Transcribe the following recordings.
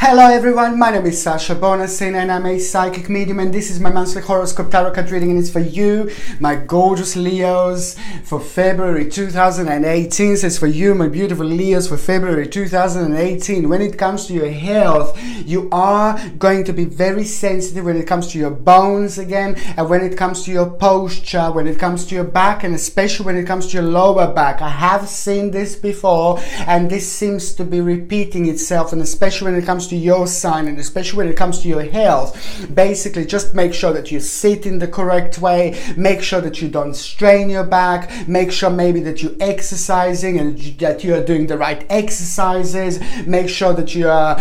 Hello everyone, my name is Sasha Bonasin and I'm a psychic medium, and this is my monthly horoscope tarot card reading, and it's for you, my gorgeous Leos, for February 2018. So it's for you, my beautiful Leos, for February 2018. When it comes to your health, you are going to be very sensitive when it comes to your bones again, and when it comes to your posture, when it comes to your back, and especially when it comes to your lower back. I have seen this before and this seems to be repeating itself, and especially when it comes to your sign, and especially when it comes to your health. Basically, just make sure that you sit in the correct way, make sure that you don't strain your back, make sure maybe that you're exercising and that you are doing the right exercises, make sure that you are,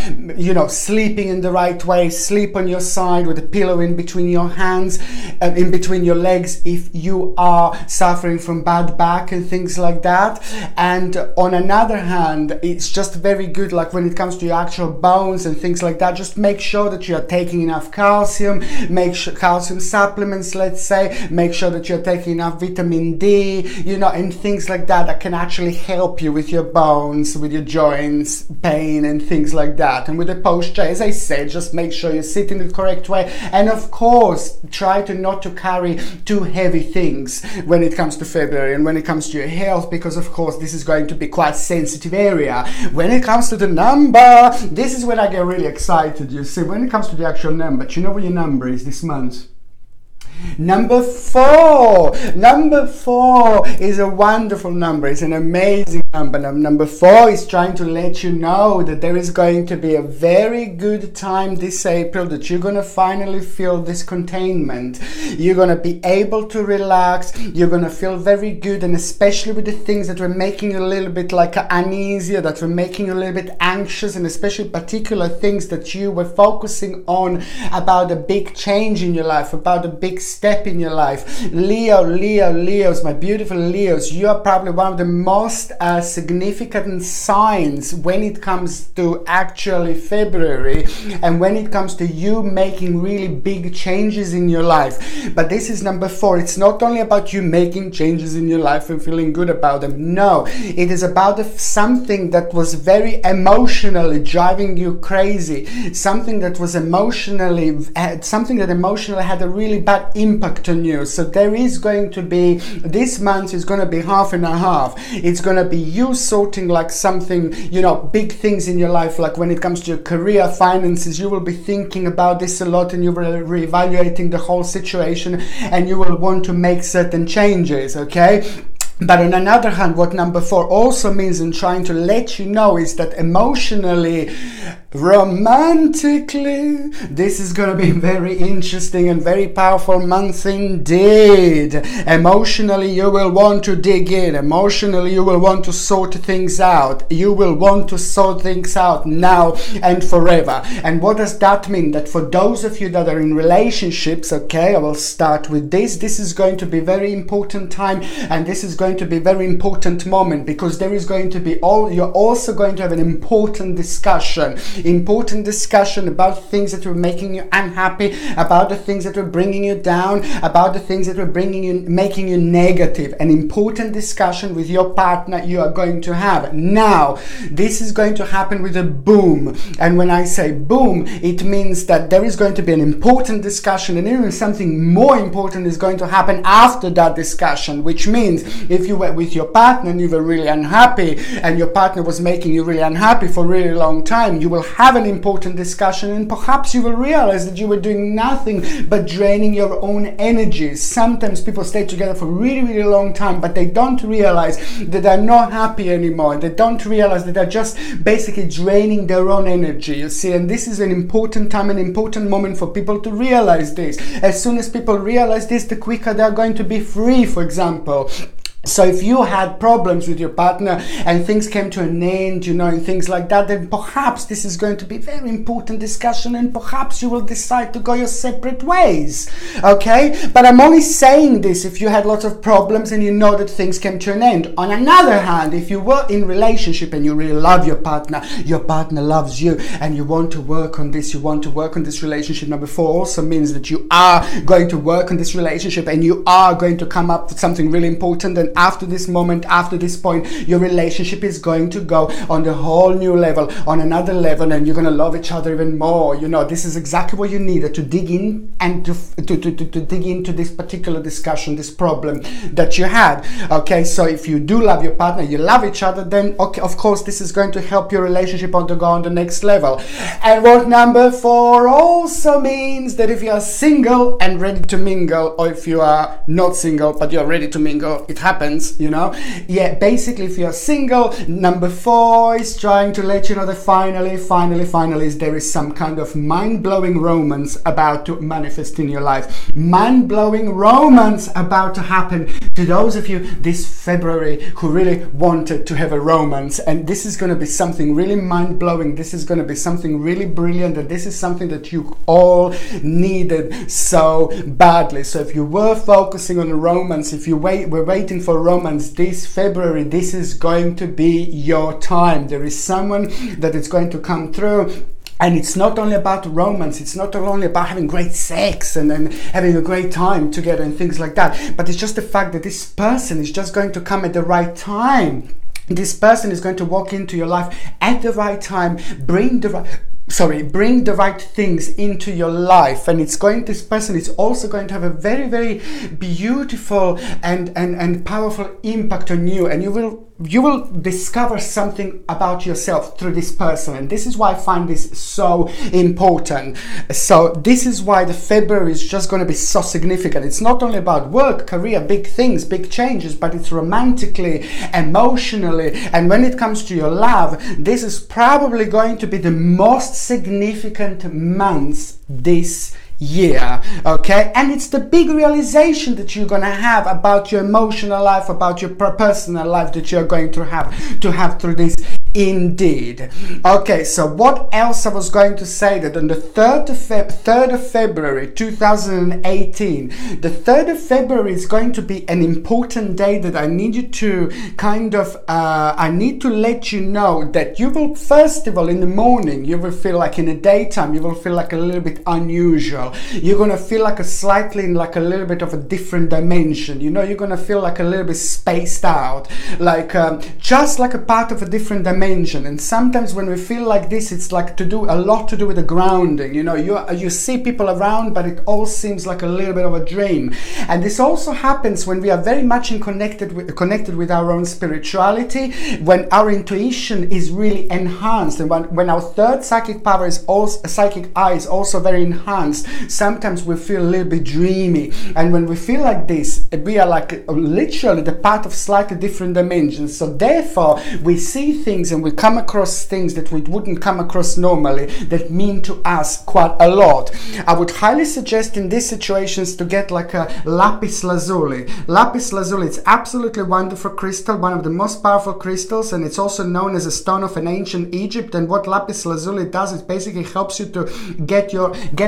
sleeping in the right way. Sleep on your side with a pillow in between your hands, in between your legs, if you are suffering from bad back and things like that. And on another hand, it's just very good, like when it comes to your actual bones and things like that, just make sure that you are taking enough calcium, make sure calcium supplements, let's say, make sure that you're taking enough vitamin D, and things like that that can actually help you with your bones, with your joints, pain and things like that. And with the posture, as I said, just make sure you sit in the correct way, and of course try to not to carry too heavy things when it comes to February and when it comes to your health, because of course this is going to be quite sensitive area. When it comes to the number, this is when I get really excited. You see, when it comes to the actual number, do you know what your number is this month? Number 4. Number 4 is a wonderful number. It's an amazing number. Number 4 is trying to let you know that there is going to be a very good time this April, that you're going to finally feel this containment. You're going to be able to relax. You're going to feel very good, and especially with the things that were making you a little bit like uneasy, that were making you a little bit anxious, and especially particular things that you were focusing on about a big change in your life, about a big step in your life. Leos, my beautiful Leos, you are probably one of the most significant signs when it comes to actually February, and when it comes to you making really big changes in your life. But this is number 4. It's not only about you making changes in your life and feeling good about them. No, it is about something that was very emotionally driving you crazy, something that was emotionally had a really bad impact on you. So there is going to be, this month is going to be half and a half. It's going to be you sorting like something, big things in your life, like when it comes to your career, finances. You will be thinking about this a lot, and you will reevaluating the whole situation, and you will want to make certain changes, okay? But on another hand, what number 4 also means, in trying to let you know, is that emotionally, romantically, this is going to be very interesting and very powerful month indeed. Emotionally, you will want to dig in. Emotionally, you will want to sort things out. You will want to sort things out now and forever. And what does that mean? That for those of you that are in relationships, okay, I will start with this. This is going to be very important time, and this is going to be very important moment, because there is going to be you're also going to have an important discussion about things that were making you unhappy, about the things that were bringing you down, about the things that were making you negative. An important discussion with your partner you are going to have. Now, this is going to happen with a boom. And when I say boom, it means that there is going to be an important discussion, and even something more important is going to happen after that discussion, which means if you were with your partner and you were really unhappy, and your partner was making you really unhappy for a really long time, you will have an important discussion, and perhaps you will realize that you were doing nothing but draining your own energies. Sometimes people stay together for a really, really long time, but they don't realize that they're not happy anymore. They don't realize that they're just basically draining their own energy, you see. And this is an important time, an important moment for people to realize this. As soon as people realize this, the quicker they're going to be free, for example. So if you had problems with your partner and things came to an end, and things like that, then perhaps this is going to be a very important discussion, and perhaps you will decide to go your separate ways, okay? But I'm only saying this if you had lots of problems and you know that things came to an end. On another hand, if you were in relationship and you really love your partner loves you, and you want to work on this, relationship, number 4 also means that you are going to work on this relationship, and you are going to come up with something really important, and after this moment, after this point, your relationship is going to go on the whole new level, on another level, and you're going to love each other even more. You know, this is exactly what you needed to dig in and to dig into this particular discussion, this problem that you had. Okay, so if you do love your partner, you love each other, then okay, of course this is going to help your relationship to go on the next level. And what number 4 also means that if you are single and ready to mingle, or if you are not single but you're ready to mingle, it happens, you know. Yeah, basically if you're single, number 4 is trying to let you know that finally there is some kind of mind-blowing romance about to manifest in your life. Mind-blowing romance about to happen to those of you this February who really wanted to have a romance. And this is going to be something really mind-blowing. This is going to be something really brilliant, and this is something that you all needed so badly. So if you were focusing on a romance, if you were waiting for romance this February, this is going to be your time. There is someone that is going to come through. And it's not only about romance, it's not only about having great sex and having a great time together and things like that, but it's just the fact that this person is just going to come at the right time. This person is going to walk into your life at the right time, bring the right things into your life, and this person is also going to have a very, very beautiful and powerful impact on you, and you will discover something about yourself through this person. And this is why I find this so important. So this is why the February is just going to be so significant. It's not only about work, career, big things, big changes, but it's romantically, emotionally, and when it comes to your love, this is probably going to be the most significant months this year. Okay, and it's the big realization that you're gonna have about your emotional life, about your personal life, that you're going to have through this. Indeed. Okay, so what else I was going to say, that on the 3rd of February 2018, the 3rd of February is going to be an important day that I need you to I need to let you know that you will, first of all, in the morning, you will feel like in the daytime, you will feel like a little bit unusual. You're going to feel like a little bit of a different dimension. You know, you're going to feel like a little bit spaced out, like just like a part of a different dimension. And sometimes when we feel like this, it's like a lot to do with the grounding. You know, you see people around, but it all seems like a little bit of a dream. And this also happens when we are very much connected with our own spirituality, when our intuition is really enhanced, and when our third psychic power is also psychic eye is also very enhanced. Sometimes we feel a little bit dreamy, and when we feel like this, we are like literally the part of slightly different dimensions. So therefore we see things and we come across things that we wouldn't come across normally, that mean to us quite a lot. I would highly suggest in these situations to get like a lapis lazuli. Lapis lazuli, it's absolutely wonderful crystal, one of the most powerful crystals, and it's also known as a stone of an ancient Egypt. And what lapis lazuli does, it basically helps you to get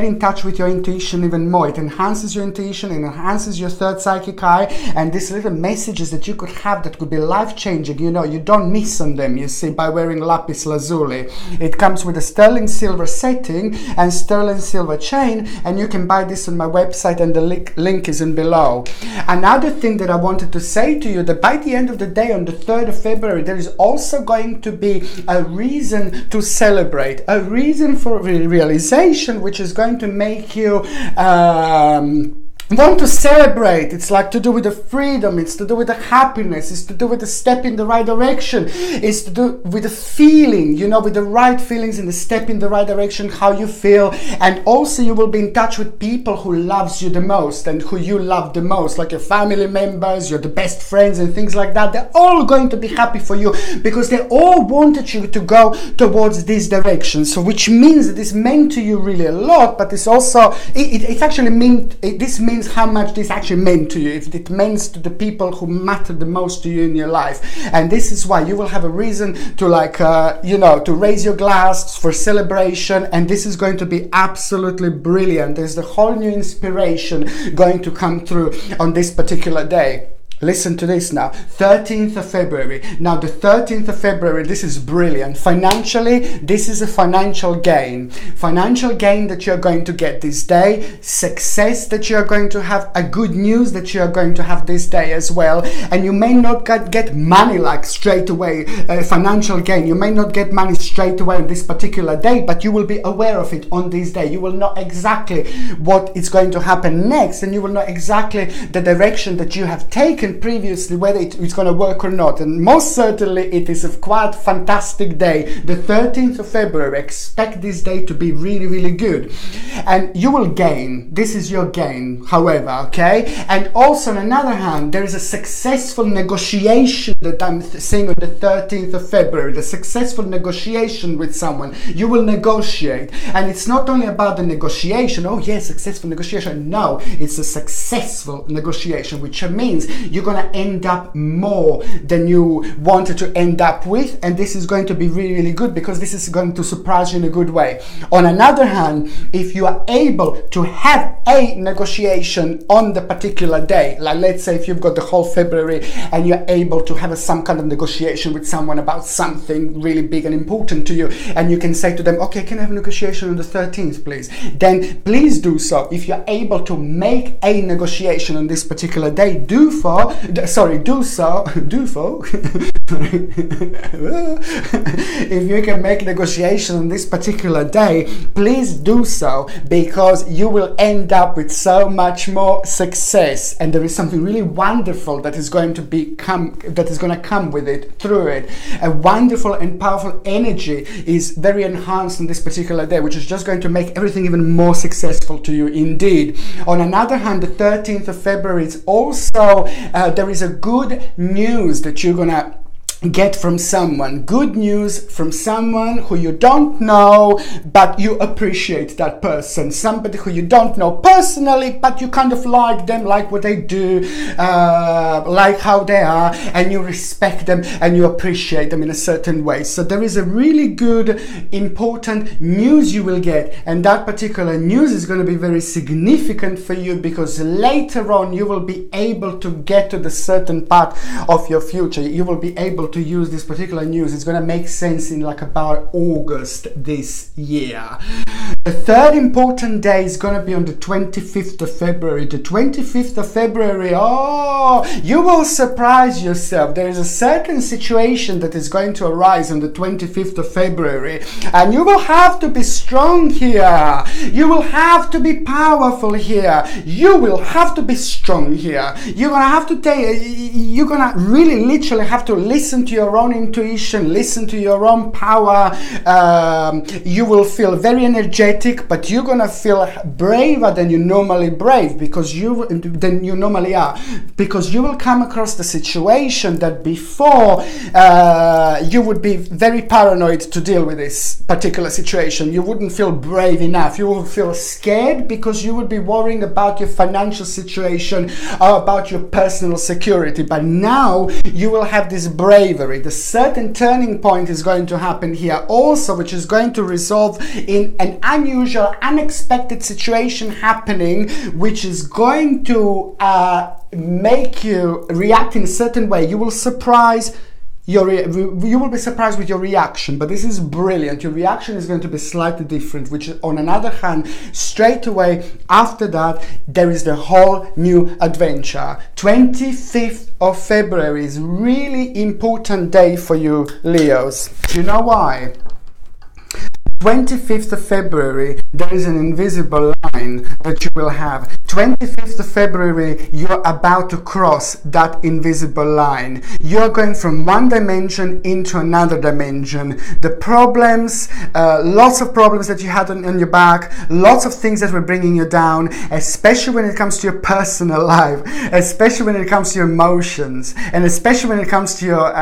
in touch with your intuition even more. It enhances your intuition, it enhances your third psychic eye, and these little messages that you could have that could be life-changing, you know, you don't miss on them, you see, by wearing lapis lazuli. It comes with a sterling silver setting and sterling silver chain, and you can buy this on my website, and the link is in below. Another thing that I wanted to say to you, that by the end of the day, on the 3rd of February, there is also going to be a reason to celebrate, a reason for realization, which is going to make you want to celebrate. It's like to do with the freedom, it's to do with the happiness, it's to do with the step in the right direction, it's to do with the feeling, you know, with the right feelings and the step in the right direction, how you feel. And also you will be in touch with people who loves you the most and who you love the most, like your family members, your the best friends and things like that. They're all going to be happy for you because they all wanted you to go towards this direction. So which means that this meant to you really a lot, but it's also it actually this means how much this actually meant to you, if it meant to the people who matter the most to you in your life. And this is why you will have a reason to you know, to raise your glass for celebration, and this is going to be absolutely brilliant. There's the whole new inspiration going to come through on this particular day. Listen to this now. 13th of February. Now, the 13th of February, this is brilliant. Financially, this is a financial gain. Financial gain that you're going to get this day. Success that you're going to have. A good news that you're going to have this day as well. And you may not get money like straight away. Financial gain. You may not get money straight away on this particular day, but you will be aware of it on this day. You will know exactly what is going to happen next, and you will know exactly the direction that you have taken previously, whether it's going to work or not. And most certainly it is a quite fantastic day, the 13th of February. Expect this day to be really, really good, and you will gain. This is your gain, however, okay? And also, on another hand, there is a successful negotiation that I'm seeing on the 13th of February, the successful negotiation with someone. You will negotiate, and it's not only about the negotiation. Oh yes, successful negotiation. No, it's a successful negotiation, which means you're going to end up more than you wanted to end up with, and this is going to be really, really good, because this is going to surprise you in a good way. On another hand, if you are able to have a negotiation on the particular day, like let's say if you've got the whole February and you're able to have some kind of negotiation with someone about something really big and important to you, and you can say to them, okay, can I have a negotiation on the 13th, please? Then please do so. If you're able to make a negotiation on this particular day, do so. If you can make negotiation on this particular day, please do so, because you will end up with so much more success, and there is something really wonderful that is going to come with it, through it. A wonderful and powerful energy is very enhanced on this particular day, which is just going to make everything even more successful to you indeed. On another hand, the 13th of February is also there is a good news that you're gonna get from someone. Good news from someone who you don't know, but you appreciate that person. Somebody who you don't know personally, but you kind of like them, like what they do, like how they are, and you respect them and you appreciate them in a certain way. So there is a really good, important news you will get, and that particular news is going to be very significant for you, because later on you will be able to get to the certain part of your future. You will be able to use this particular news. It's going to make sense in like about August this year. The third important day is going to be on the 25th of February. The 25th of February, oh, you will surprise yourself. There is a certain situation that is going to arise on the 25th of February, and you will have to be strong here. You will have to be powerful here. You will have to be strong here. You're going to have to you're going to really literally have to listen to your own intuition, listen to your own power. You will feel very energetic, but you're going to feel braver than you normally because you normally are, because you will come across the situation that before you would be very paranoid to deal with this particular situation. You wouldn't feel brave enough. You will feel scared because you would be worrying about your financial situation or about your personal security. But now you will have this bravery. The certain turning point is going to happen here also, which is going to resolve in an unusual, unexpected situation happening, which is going to make you react in a certain way. You will be surprised with your reaction, but this is brilliant. Your reaction is going to be slightly different, which on another hand, straight away after that, there is the whole new adventure. 25th of February is really important day for you, Leos. Do you know why? 25th of February, there is an invisible line that you will have. 25th of February, you're about to cross that invisible line. You're going from one dimension into another dimension. The problems, lots of problems that you had on your back, lots of things that were bringing you down, especially when it comes to your personal life, especially when it comes to your emotions, and especially when it comes to your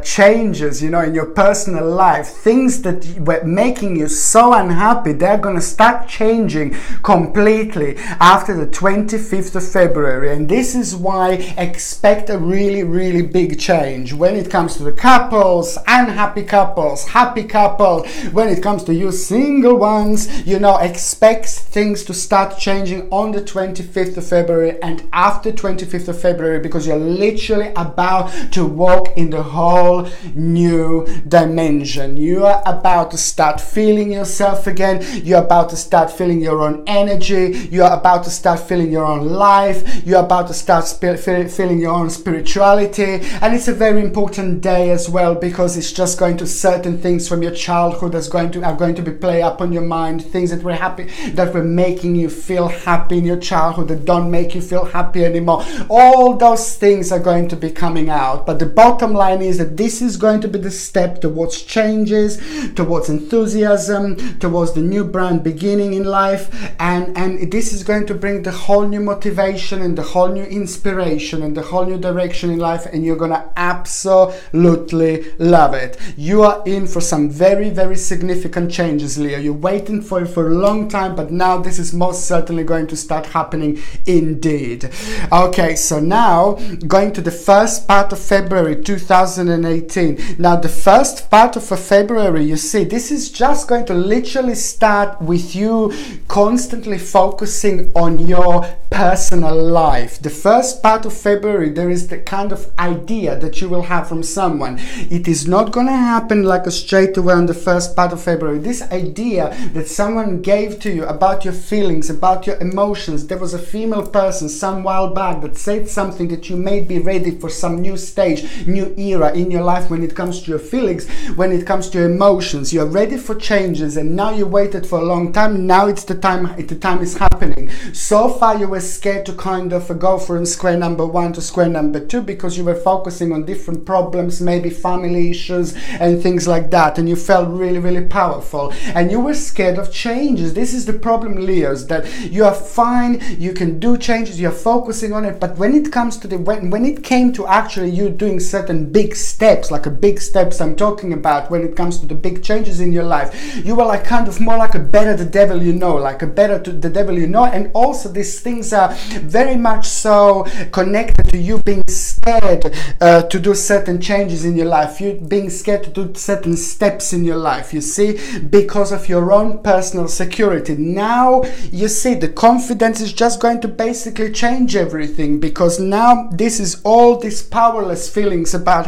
changes, in your personal life, things that were making you so unhappy, they're going to start changing completely after the 25th of February, and this is why expect a really big change when it comes to the couples, unhappy couples, happy couples. When it comes to you single ones, you know, expect things to start changing on the 25th of February and after 25th of February, because you're literally about to walk in the whole new dimension. You are about to start feeling yourself again. You're about to start feeling your own energy. You're about to start feeling your own life. You're about to start feeling your own spirituality. And it's a very important day as well, because it's just going to certain things from your childhood are going to be play up on your mind, things that were making you feel happy in your childhood that don't make you feel happy anymore. All those things are going to be coming out. But the bottom line is that this is going to be the step towards changes, towards enthusiasm, towards the new brand beginning in life, and this is going to bring the whole new motivation and the whole new inspiration and the whole new direction in life, and you're gonna absolutely love it. You are in for some very significant changes, Leo. You're waiting for it for a long time, but now this is most certainly going to start happening indeed. Okay, so now going to the first part of February 2018. Now the first part of February, you see, this is just going to literally start with you constantly focusing on your personal life. The first part of February, there is the kind of idea that you will have from someone. It is not going to happen like a straight away on the first part of February. This idea that someone gave to you about your feelings, about your emotions. There was a female person some while back that said something that you may be ready for some new stage, new era in your life when it comes to your feelings, when it comes to your emotions. You're ready for changes, and now you waited for a long time. Now it's the time is happening. So far you were scared to kind of go from square number 1 to square number 2 because you were focusing on different problems, maybe family issues and things like that, and you felt really powerful, and you were scared of changes. This is the problem, Leos, that you are fine, you can do changes, you're focusing on it, but when it comes to when it came to actually you doing certain big steps, like a big steps I'm talking about, when it comes to the big changes in your life, you were like kind of more like a better the devil you know, like a better to the devil you know. And also these things are very much so connected to you being scared to do certain changes in your life, you being scared to do certain steps in your life, you see, because of your own personal security. Now you see the confidence is just going to basically change everything, because now this is all these powerless feelings about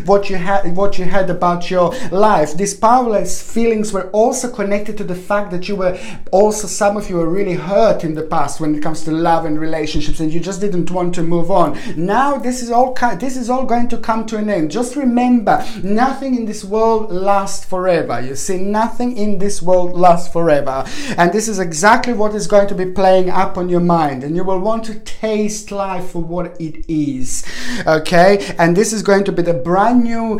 what you had about your life. These powerless feelings were also connected to the fact that you were also, some of you were really hurt in the past when it comes to love and relationships, and you just didn't want to move on. Now this is all going to come to an end. Just remember, nothing in this world lasts forever. You see, nothing in this world lasts forever, and this is exactly what is going to be playing up on your mind, and you will want to taste life for what it is. Okay, and this is going to be the brand new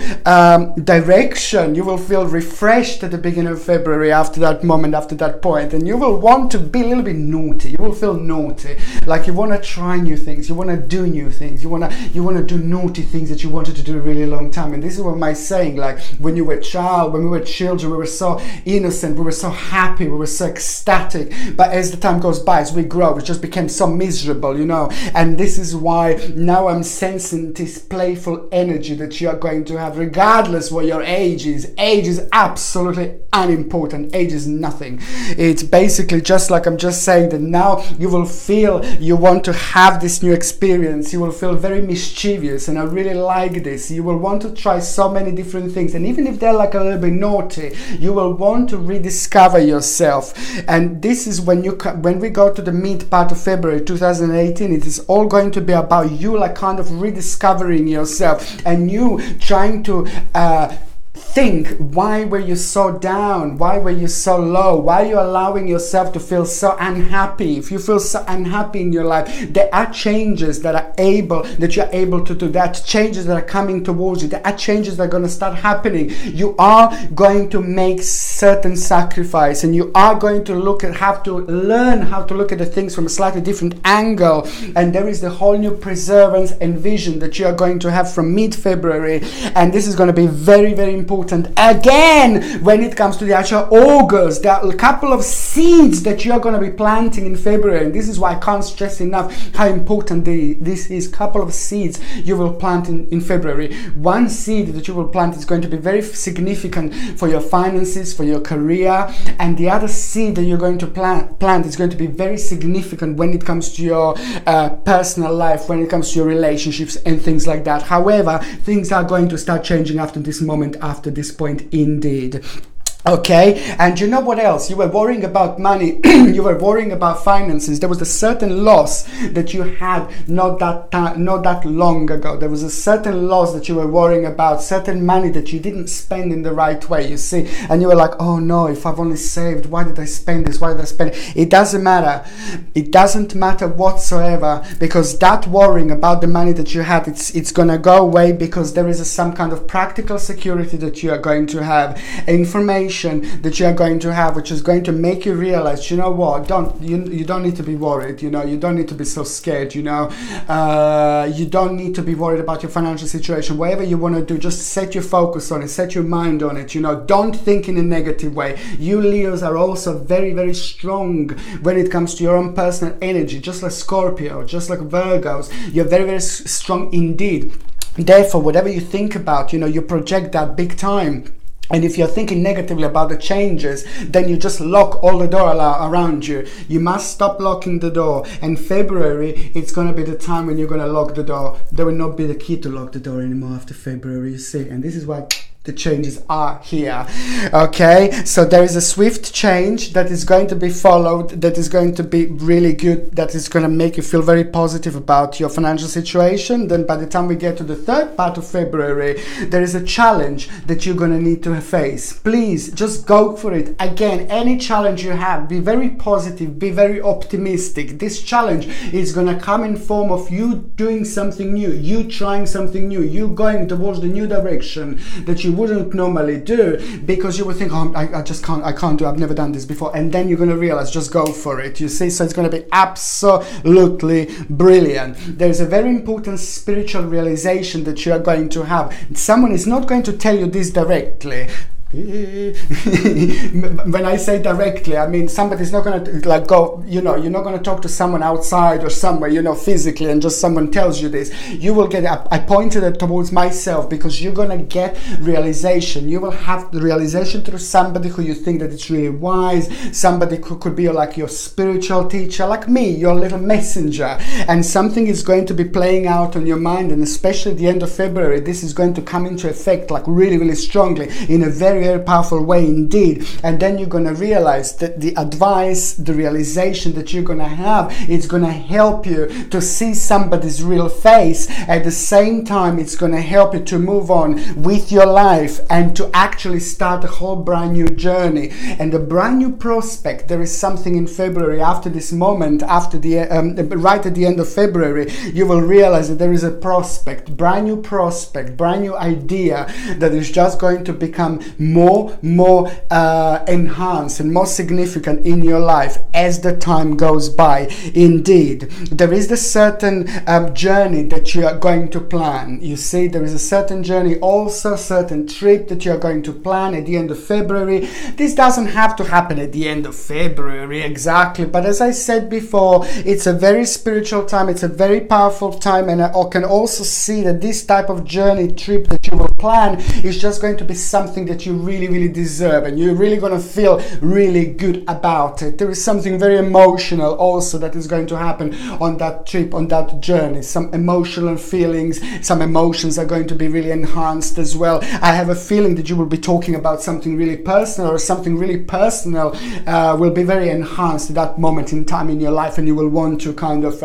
direction. You will feel refreshed at the beginning of February after that moment, after that point, and you will want to be a little bit naughty. You will feel naughty, like you want to try new things, you want to do new things, you want to do naughty things that you wanted to do a really long time. And this is what am I saying, like when we were children, we were so innocent, we were so happy, we were so ecstatic, but as the time goes by, as we grow, we just became so miserable, you know. And this is why now I'm sensing this playful energy that you are going to have regardless what your age is. Age is absolutely unimportant. Age is nothing. It's basically just like I'm just saying that now you will feel you want to have this new experience. You will feel very mischievous, and I really like this. You will want to try so many different things, and even if they're like a little bit naughty, you will want to rediscover yourself. And this is when we go to the mid part of February 2018, it is all going to be about you like kind of rediscovering yourself, and you trying to think, why were you so down? Why were you so low? Why are you allowing yourself to feel so unhappy? If you feel so unhappy in your life, there are changes that you're able to do. There are changes that are coming towards you. There are changes that are going to start happening. You are going to make certain sacrifice, and you are going to have to learn how to look at the things from a slightly different angle. And there is the whole new perseverance and vision that you are going to have from mid-February, and this is going to be very important important again when it comes to the actual August. There are a couple of seeds that you're going to be planting in February, and this is why I can't stress enough how important this is. Couple of seeds you will plant in February. One seed that you will plant is going to be very significant for your finances, for your career, and the other seed that you're going to plant is going to be very significant when it comes to your personal life, when it comes to your relationships and things like that. However, things are going to start changing after this moment, after this point indeed. Okay, and you know what else? You were worrying about money, you were worrying about finances. There was a certain loss that you had not that long ago. There was a certain loss that you were worrying about, certain money that you didn't spend in the right way, you see. And you were like, oh no, if I've only saved, why did I spend this? Why did I spend it? It doesn't matter. It doesn't matter whatsoever, because that worrying about the money that you had, it's gonna go away, because there is some kind of practical security that you are going to have, information that you are going to have, which is going to make you realize, you know what, you don't need to be worried, you know, you don't need to be so scared, you know, you don't need to be worried about your financial situation. Whatever you want to do, just set your focus on it, set your mind on it, you know, don't think in a negative way. You Leos are also very, very strong when it comes to your own personal energy, just like Scorpio, just like Virgos. You're very, very strong indeed. Therefore, whatever you think about, you know, you project that big time. And if you're thinking negatively about the changes, then you just lock all the door around you. You must stop locking the door. And February, it's going to be the time when you're going to lock the door. There will not be the key to lock the door anymore after February, you see. And this is why the changes are here. Okay, so there is a swift change that is going to be followed, that is going to be really good, that is going to make you feel very positive about your financial situation. Then by the time we get to the third part of February, there is a challenge that you're going to need to face. Please just go for it. Again, any challenge you have, be very positive, be very optimistic. This challenge is going to come in form of you doing something new, you trying something new, you going towards the new direction that you wouldn't normally do, because you would think, oh, I can't do, I've never done this before, and then you're going to realize, just go for it, you see. So it's going to be absolutely brilliant. There's a very important spiritual realization that you are going to have. Someone is not going to tell you this directly. When I say directly, I mean somebody's not going to like go, you know, you're not going to talk to someone outside or somewhere, you know, physically, and just someone tells you this. You will get, I pointed it towards myself, because you're going to get realization. You will have the realization through somebody who you think that it's really wise, somebody who could be like your spiritual teacher, like me, your little messenger, and something is going to be playing out on your mind. And especially at the end of February, this is going to come into effect like really, really strongly, in a very, very powerful way indeed. And then you're going to realize that the advice, the realization that you're going to have, it's going to help you to see somebody's real face. At the same time, it's going to help you to move on with your life and to actually start a whole brand new journey and a brand new prospect. There is something in February, after this moment, after the right at the end of February, you will realize that there is a prospect, brand new idea that is just going to become more enhanced and more significant in your life as the time goes by. Indeed, there is the certain journey that you are going to plan. You see, there is a certain journey, also a certain trip that you are going to plan at the end of February. This doesn't have to happen at the end of February exactly, but as I said before, it's a very spiritual time, it's a very powerful time, and I can also see that this type of journey trip that you will plan is just going to be something that you really deserve, and you're really going to feel really good about it. There is something very emotional also that is going to happen on that trip, on that journey. Some emotional feelings, some emotions are going to be really enhanced as well. I have a feeling that you will be talking about something really personal, or something really personal will be very enhanced at that moment in time in your life, and you will want to kind of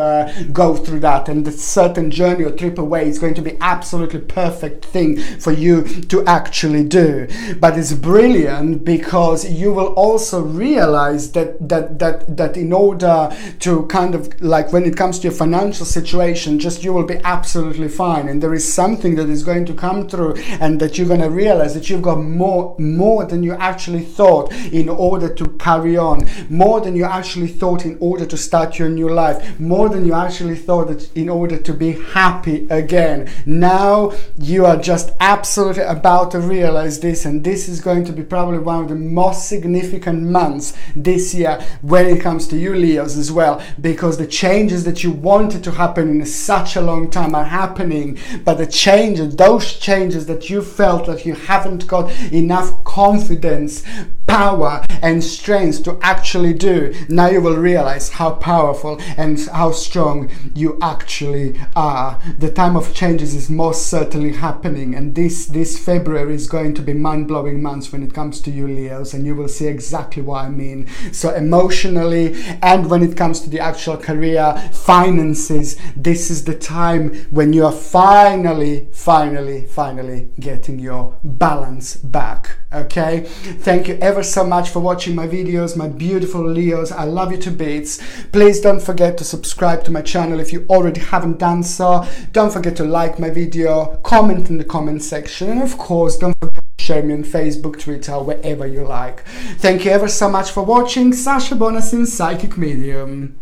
go through that. And the certain journey or trip away is going to be absolutely perfect thing for you to actually do. but it's brilliant because you will also realize that in order to kind of, like, when it comes to your financial situation, just you will be absolutely fine, and there is something that is going to come through, and that you're going to realize that you've got more than you actually thought in order to carry on, more than you actually thought in order to start your new life, more than you actually thought that in order to be happy again. Now you are just absolutely about to realize this, and this is going to be probably one of the most significant months this year when it comes to you Leos as well, because the changes that you wanted to happen in such a long time are happening, but those changes that you felt that you haven't got enough confidence, power and strength to actually do, now you will realize how powerful and how strong you actually are. The time of changes is most certainly happening, and this February is going to be mind-blowing months when it comes to you Leos, and you will see exactly what I mean. So emotionally, and when it comes to the actual career, finances, this is the time when you are finally getting your balance back. Okay, thank you ever so much for watching my videos, my beautiful Leos. I love you to bits. Please don't forget to subscribe to my channel if you already haven't done so. Don't forget to like my video, comment in the comment section, and of course don't forget to share me on Facebook, Twitter, wherever you like. Thank you ever so much for watching. Sasha Bonasin, Psychic Medium.